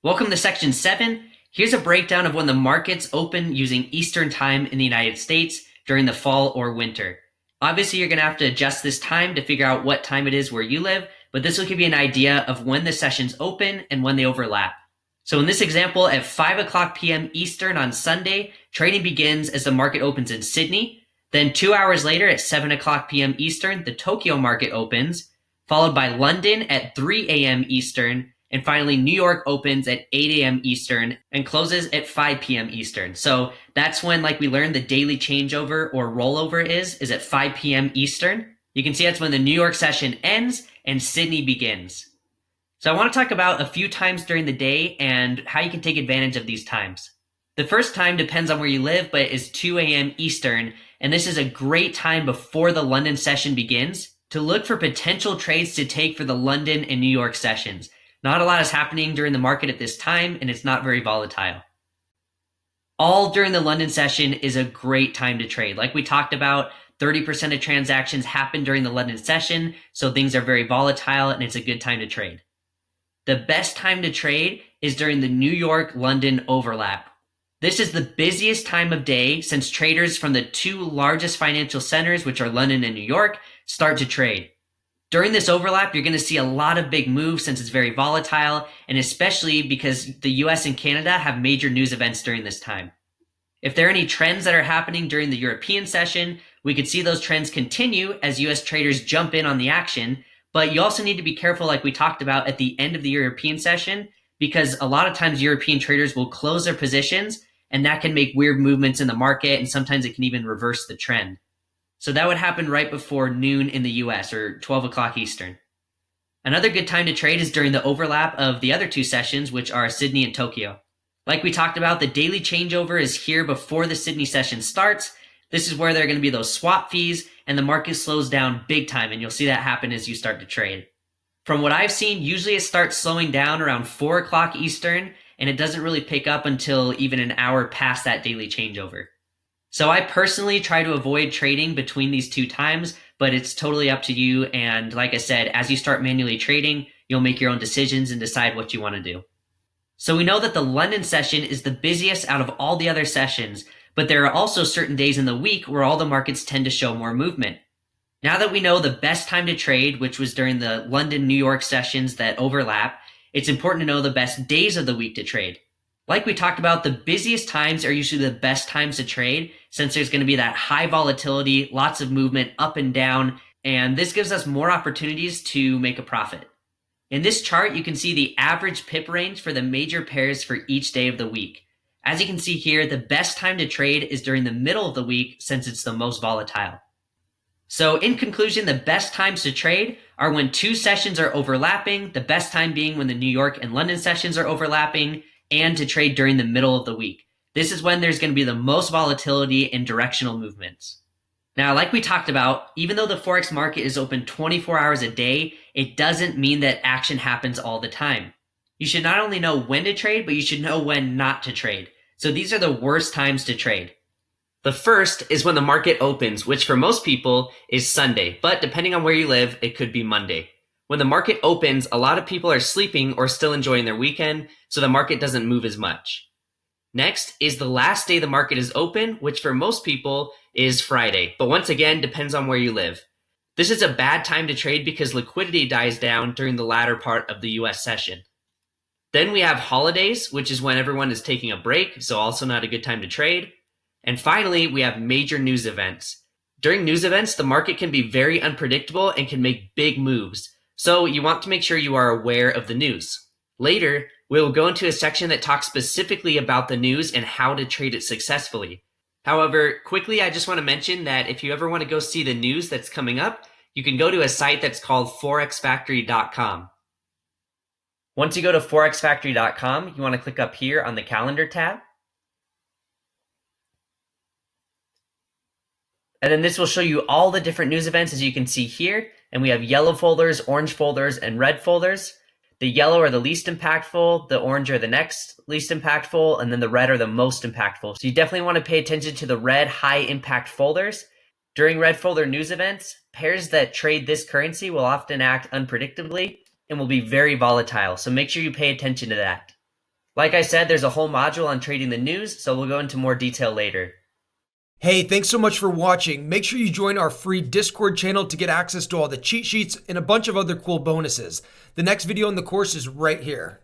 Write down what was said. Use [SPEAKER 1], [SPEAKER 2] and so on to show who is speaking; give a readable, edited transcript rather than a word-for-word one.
[SPEAKER 1] Welcome to Section 7. Here's a breakdown of when the markets open using Eastern Time in the United States during the fall or winter. Obviously, you're going to have to adjust this time to figure out what time it is where you live, but this will give you an idea of when the sessions open and when they overlap. So in this example, at 5 o'clock p.m. Eastern on Sunday, trading begins as the market opens in Sydney. Then 2 hours later at 7 o'clock p.m. Eastern, the Tokyo market opens, followed by London at 3 a.m. Eastern, and finally New York opens at 8 a.m. Eastern and closes at 5 p.m. Eastern. So that's when, like we learned, the daily changeover or rollover is at 5 p.m. Eastern. You can see that's when the New York session ends and Sydney begins. So I want to talk about a few times during the day and how you can take advantage of these times. The first time depends on where you live, but is 2 a.m. Eastern, and this is a great time before the London session begins to look for potential trades to take for the London and New York sessions. Not a lot is happening during the market at this time, and it's not very volatile. All during the London session is a great time to trade. Like we talked about, 30% of transactions happen during the London session, so things are very volatile, and it's a good time to trade. The best time to trade is during the New York-London overlap. This is the busiest time of day since traders from the two largest financial centers, which are London and New York, start to trade. During this overlap, you're going to see a lot of big moves since it's very volatile, and especially because the US and Canada have major news events during this time. If there are any trends that are happening during the European session, we could see those trends continue as US traders jump in on the action, but you also need to be careful, like we talked about at the end of the European session, because a lot of times European traders will close their positions, and that can make weird movements in the market, and sometimes it can even reverse the trend. So that would happen right before noon in the US, or 12 o'clock Eastern. Another good time to trade is during the overlap of the other two sessions, which are Sydney and Tokyo. Like we talked about, the daily changeover is here before the Sydney session starts. This is where there are going to be those swap fees, and the market slows down big time, and you'll see that happen as you start to trade. From what I've seen, usually it starts slowing down around 4 o'clock Eastern, and it doesn't really pick up until even an hour past that daily changeover. So I personally try to avoid trading between these two times, but it's totally up to you. And like I said, as you start manually trading, you'll make your own decisions and decide what you want to do. So we know that the London session is the busiest out of all the other sessions, but there are also certain days in the week where all the markets tend to show more movement. Now that we know the best time to trade, which was during the London-New York sessions that overlap, it's important to know the best days of the week to trade. Like we talked about, the busiest times are usually the best times to trade since there's going to be that high volatility, lots of movement up and down, and this gives us more opportunities to make a profit. In this chart, you can see the average pip range for the major pairs for each day of the week. As you can see here, the best time to trade is during the middle of the week since it's the most volatile. So in conclusion, the best times to trade are when two sessions are overlapping, the best time being when the New York and London sessions are overlapping, and to trade during the middle of the week. This is when there's going to be the most volatility and directional movements. Now, like we talked about, even though the Forex market is open 24 hours a day, it doesn't mean that action happens all the time. You should not only know when to trade, but you should know when not to trade. So these are the worst times to trade. The first is when the market opens, which for most people is Sunday, but depending on where you live, it could be Monday. When the market opens, a lot of people are sleeping or still enjoying their weekend, so the market doesn't move as much. Next is the last day the market is open, which for most people is Friday, but once again, depends on where you live. This is a bad time to trade because liquidity dies down during the latter part of the US session. Then we have holidays, which is when everyone is taking a break, so also not a good time to trade. And finally, we have major news events. During news events, the market can be very unpredictable and can make big moves. So you want to make sure you are aware of the news. Later, we will go into a section that talks specifically about the news and how to trade it successfully. However, quickly, I just want to mention that if you ever want to go see the news that's coming up, you can go to a site that's called forexfactory.com. Once you go to forexfactory.com, you want to click up here on the calendar tab. And then this will show you all the different news events as you can see here. And we have yellow folders, orange folders, and red folders. The yellow are the least impactful, the orange are the next least impactful, and then the red are the most impactful. So you definitely want to pay attention to the red high impact folders. During red folder news events, pairs that trade this currency will often act unpredictably and will be very volatile. So make sure you pay attention to that. Like I said, there's a whole module on trading the news, so we'll go into more detail later.
[SPEAKER 2] Hey, thanks so much for watching. Make sure you join our free Discord channel to get access to all the cheat sheets and a bunch of other cool bonuses. The next video in the course is right here.